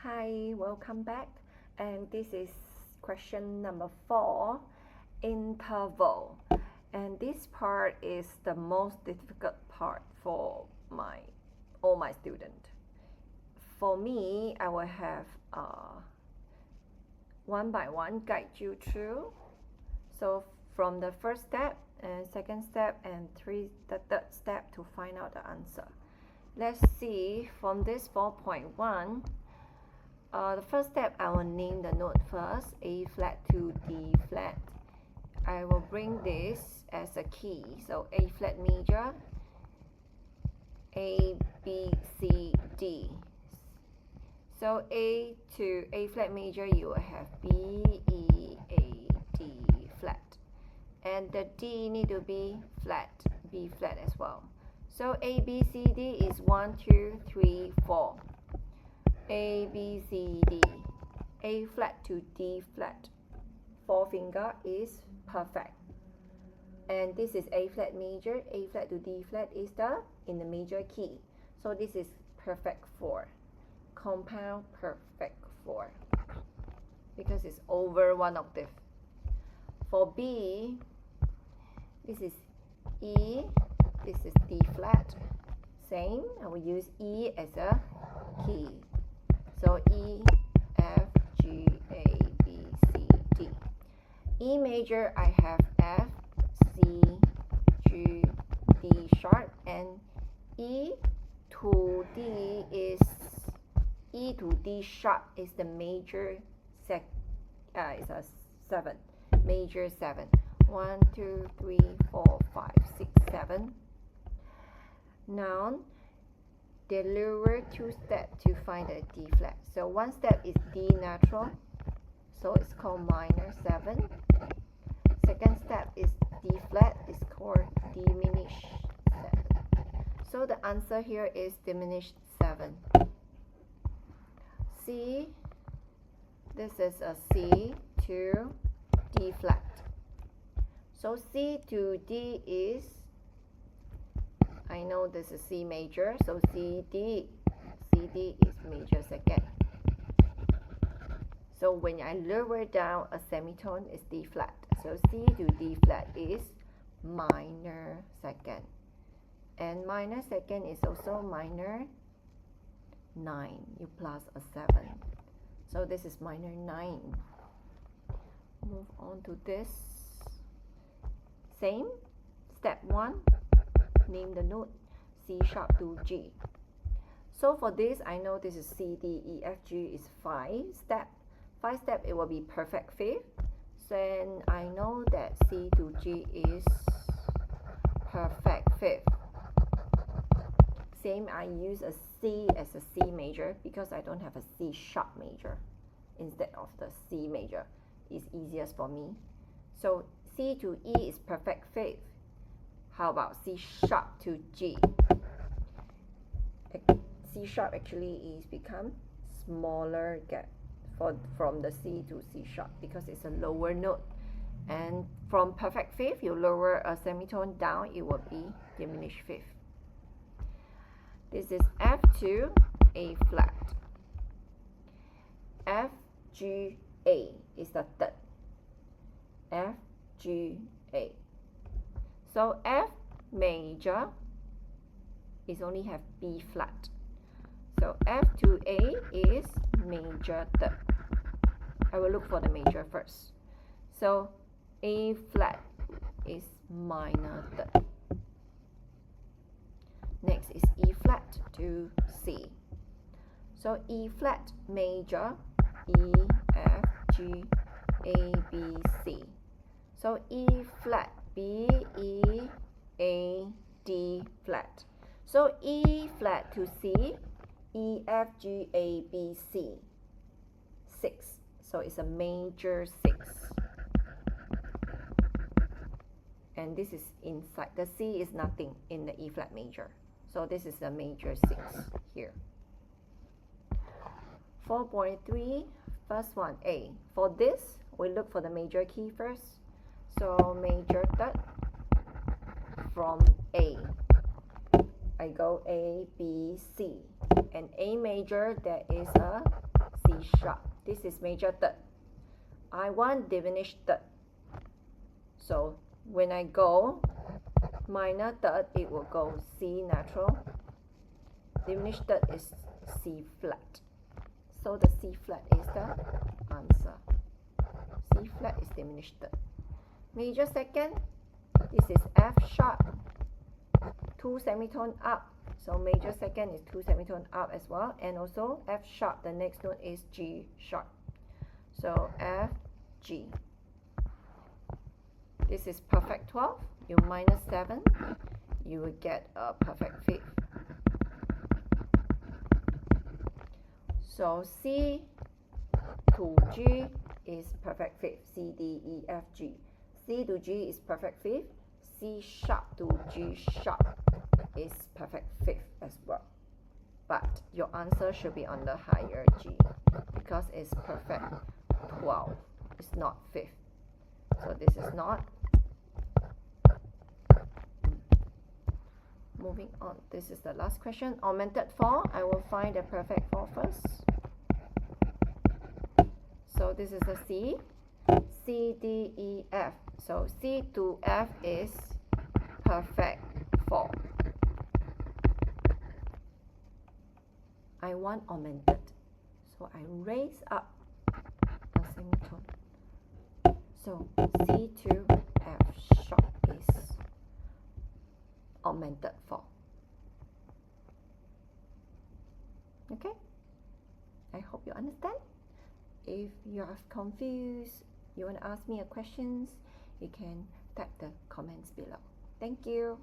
Hi, welcome back. And this is question number 4, interval. And this part is the most difficult part for all my students. For me, I will have one by one guide you through. So from the first step and second step and the third step to find out the answer. Let's see from this 4.1. The first step, I will name the note first, A flat to D flat. I will bring this as a key. So A flat major, A, B, C, D. So A to A flat major, you will have B, E, A, D flat. And the D need to be flat, B flat as well. So A, B, C, D is 1, 2, 3, 4. A, B, C, D. A flat to D flat. 4 finger is perfect. And this is A flat major. A flat to D flat is in the major key. So this is perfect 4. Compound perfect 4. Because it's over 1 octave. For B, this is E. This is D flat. Same. I will use E as a key. So E, F, G, A, B, C, D. E major, I have F, C, G, D sharp, and E to D sharp is the major is a 7, major 7. 1, 2, 3, 4, 5, 6, 7. Now, the lower 2 steps to find the D flat. So 1 step is D natural, so it's called minor 7. Second step is D flat, it's called diminished 7. So the answer here is diminished 7. C, this is a C to D flat. So C to D is, I know this is C major, so CD is major second. So when I lower down a semitone, it's D flat. So C to D flat is minor second. And minor second is also minor 9. You plus a 7. So this is minor 9. Move on to this. Same. Step 1. Name the note C sharp to G. So for this, I know this is C, D, E, F, G is 5 step. 5 step, it will be perfect 5th. So I know that C to G is perfect 5th. Same, I use a C as a C major because I don't have a C sharp major instead of the C major. It's easiest for me. So C to E is perfect 5th. How about C sharp to G? C sharp actually is become smaller gap from the C to C sharp because it's a lower note. And from perfect 5th, you lower a semitone down, it will be diminished 5th. This is F to A flat. F, G, A is the third. F, G, A. So F major is only have B flat. So F to A is major third. I will look for the major first. So A flat is minor third. Next is E flat to C. So E flat major, E, F, G, A, B, C. So E flat, B, E, A, D flat. So E flat to C, E, F, G, A, B, C. 6. So it's a major 6. And this is inside. The C is nothing in the E flat major. So this is a major 6 here. 4.3, first one, A. For this, we look for the major key first. So major third from A. I go A, B, C. And A major, there is a sharp. This is major third. I want diminished third. So when I go minor third, it will go C natural. Diminished third is C flat. So the C flat is the answer. C flat is diminished third. Major second, this is F sharp, 2 semitone up. So major second is 2 semitone up as well. And also F sharp, the next note is G sharp. So F, G. This is perfect 12. You minus 7, you will get a perfect fifth. So C to G is perfect fifth. C, D, E, F, G. C to G is perfect fifth. C sharp to G sharp is perfect fifth as well. But your answer should be on the higher G because it's perfect 12. It's not fifth. So this is not. Moving on, this is the last question. Augmented 4, I will find the perfect 4 first. So this is a C, C, D, E, F. So C to F is perfect 4. I want augmented. So I raise up a semitone. So C to F sharp is augmented 4. Okay? I hope you understand. If you are confused, you want to ask me a questions, you can type the comments below. Thank you.